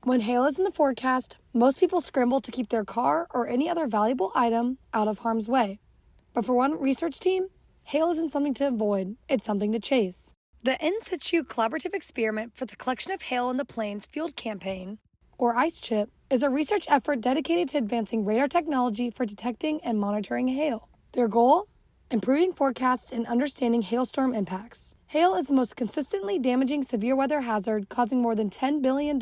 When hail is in the forecast, most people scramble to keep their car or any other valuable item out of harm's way. But for one research team, hail isn't something to avoid, it's something to chase. The In Situ Collaborative Experiment for the Collection of Hail in the Plains Field Campaign, or Icechip, is a research effort dedicated to advancing radar technology for detecting and monitoring hail. Their goal? Improving forecasts and understanding hailstorm impacts. Hail is the most consistently damaging severe weather hazard, causing more than $10 billion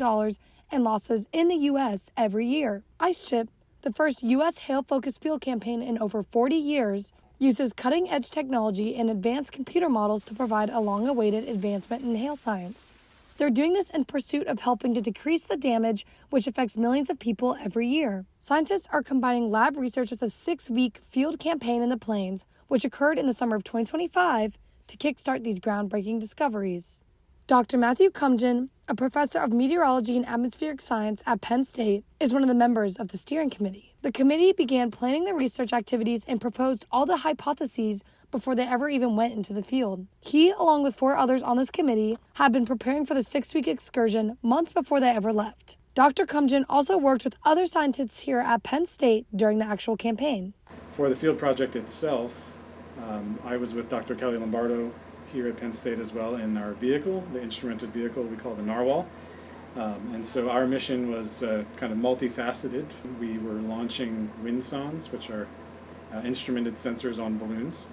in losses in the U.S. every year. Icechip, the first U.S. hail-focused field campaign in over 40 years, uses cutting-edge technology and advanced computer models to provide a long-awaited advancement in hail science. They're doing this in pursuit of helping to decrease the damage which affects millions of people every year. Scientists are combining lab research with a 6-week field campaign in the plains, which occurred in the summer of 2025, to kickstart these groundbreaking discoveries. Dr. Matthew Cumgen, a professor of meteorology and atmospheric science at Penn State, is one of the members of the steering committee. The committee began planning the research activities and proposed all the hypotheses before they ever even went into the field. He, along with 4 others on this committee, had been preparing for the 6-week excursion months before they ever left. Dr. Cumgen also worked with other scientists here at Penn State during the actual campaign. For the field project itself, I was with Dr. Kelly Lombardo here at Penn State as well in our vehicle, the instrumented vehicle we call the Narwhal. And so our mission was kind of multifaceted. We were launching windsondes, which are instrumented sensors on balloons,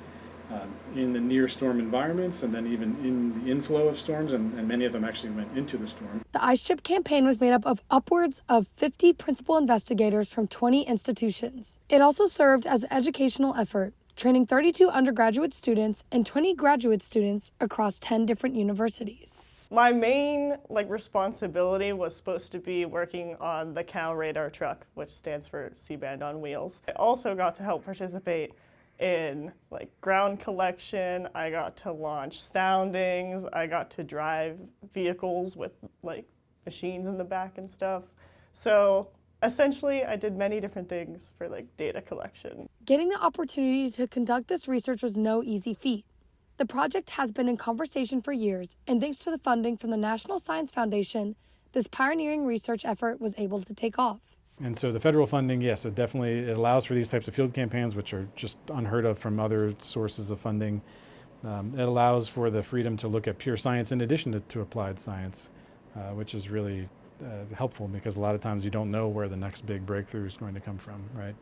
in the near storm environments and then even in the inflow of storms, and many of them actually went into the storm. The Icechip campaign was made up of upwards of 50 principal investigators from 20 institutions. It also served as an educational effort, training 32 undergraduate students and 20 graduate students across 10 different universities. My main responsibility was supposed to be working on the CAL radar truck, which stands for C-band on wheels. I also got to help participate in ground collection. I got to launch soundings. I got to drive vehicles with machines in the back and stuff. So essentially, I did many different things for data collection. Getting the opportunity to conduct this research was no easy feat. The project has been in conversation for years, and thanks to the funding from the National Science Foundation, this pioneering research effort was able to take off. And so the federal funding, yes, it allows for these types of field campaigns, which are just unheard of from other sources of funding. It allows for the freedom to look at pure science in addition to applied science, which is really helpful because a lot of times you don't know where the next big breakthrough is going to come from, right?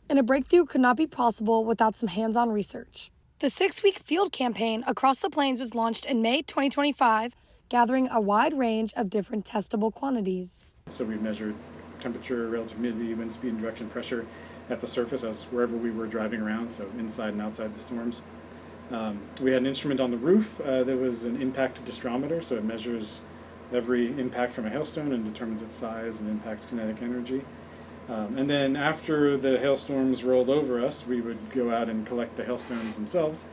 And a breakthrough could not be possible without some hands-on research. The 6-week field campaign across the plains was launched in May 2025, gathering a wide range of different testable quantities. So we measured temperature, relative humidity, wind speed, and direction pressure at the surface as wherever we were driving around, so inside and outside the storms. We had an instrument on the roof that was an impact disdrometer, so it measures every impact from a hailstone and determines its size and impact kinetic energy. And then after the hailstorms rolled over us, we would go out and collect the hailstones themselves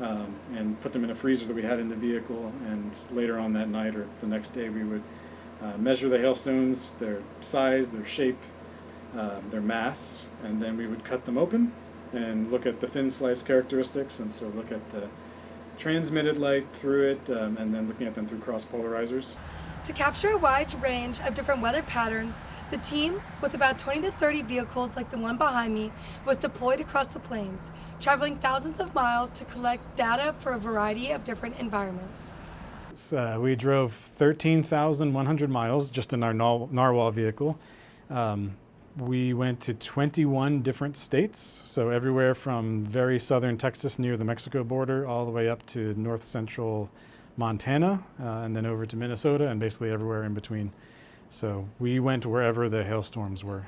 and put them in a freezer that we had in the vehicle, and later on that night or the next day we would measure the hailstones, their size, their shape, their mass, and then we would cut them open and look at the thin slice characteristics, and so look at the transmitted light through it, and then looking at them through cross polarizers. To capture a wide range of different weather patterns, the team, with about 20 to 30 vehicles like the one behind me, was deployed across the plains, traveling thousands of miles to collect data for a variety of different environments. So we drove 13,100 miles just in our Narwhal vehicle. We went to 21 different states, so everywhere from very southern Texas near the Mexico border all the way up to north central Montana, and then over to Minnesota, and basically everywhere in between. So we went wherever the hailstorms were.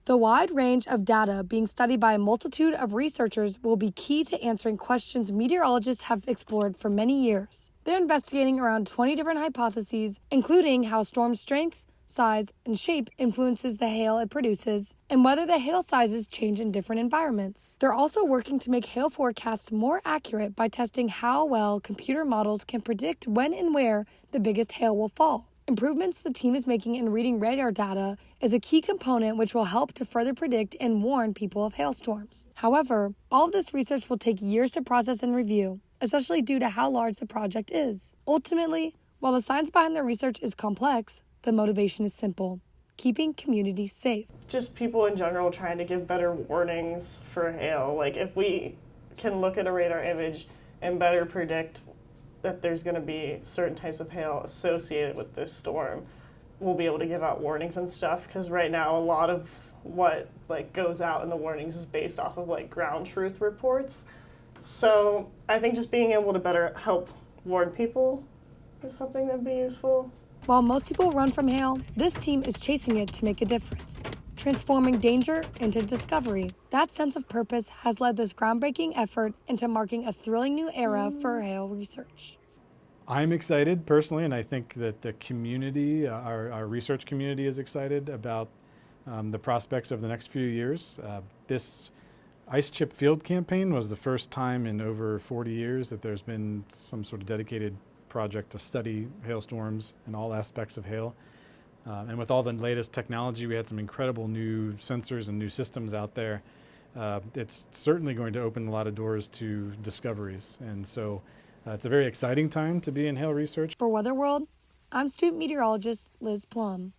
The wide range of data being studied by a multitude of researchers will be key to answering questions meteorologists have explored for many years. They're investigating around 20 different hypotheses, including how storm strengths, size, and shape influences the hail it produces, and whether the hail sizes change in different environments. They're also working to make hail forecasts more accurate by testing how well computer models can predict when and where the biggest hail will fall. Improvements the team is making in reading radar data is a key component which will help to further predict and warn people of hailstorms. However, all of this research will take years to process and review, especially due to how large the project is. Ultimately, while the science behind the research is complex, the motivation is simple: keeping communities safe. Just people in general trying to give better warnings for hail. Like if we can look at a radar image and better predict that there's going to be certain types of hail associated with this storm, we'll be able to give out warnings and stuff, because right now a lot of what like goes out in the warnings is based off of like ground truth reports. So I think just being able to better help warn people is something that'd be useful. While most people run from hail, this team is chasing it to make a difference, transforming danger into discovery. That sense of purpose has led this groundbreaking effort into marking a thrilling new era for hail research. I'm excited personally, and I think that the community, our research community, is excited about the prospects of the next few years. This Icechip field campaign was the first time in over 40 years that there's been some sort of dedicated project to study hailstorms and all aspects of hail. And with all the latest technology, we had some incredible new sensors and new systems out there. It's certainly going to open a lot of doors to discoveries. And so it's a very exciting time to be in hail research. For Weather World, I'm student meteorologist Liz Plumb.